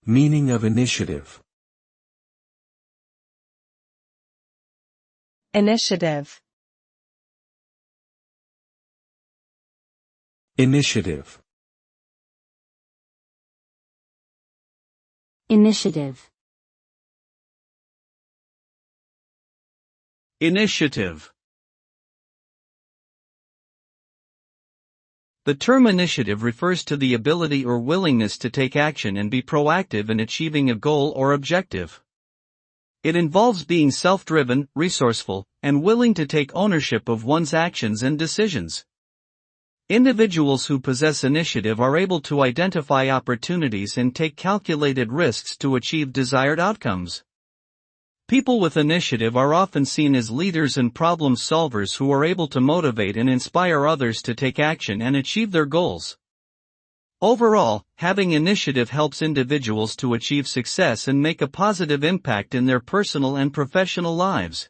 Meaning of initiative. Initiative. Initiative. Initiative. Initiative. The term initiative refers to the ability or willingness to take action and be proactive in achieving a goal or objective. It involves being self-driven, resourceful, and willing to take ownership of one's actions and decisions. Individuals who possess initiative are able to identify opportunities and take calculated risks to achieve desired outcomes. People with initiative are often seen as leaders and problem solvers who are able to motivate and inspire others to take action and achieve their goals. Overall, having initiative helps individuals to achieve success and make a positive impact in their personal and professional lives.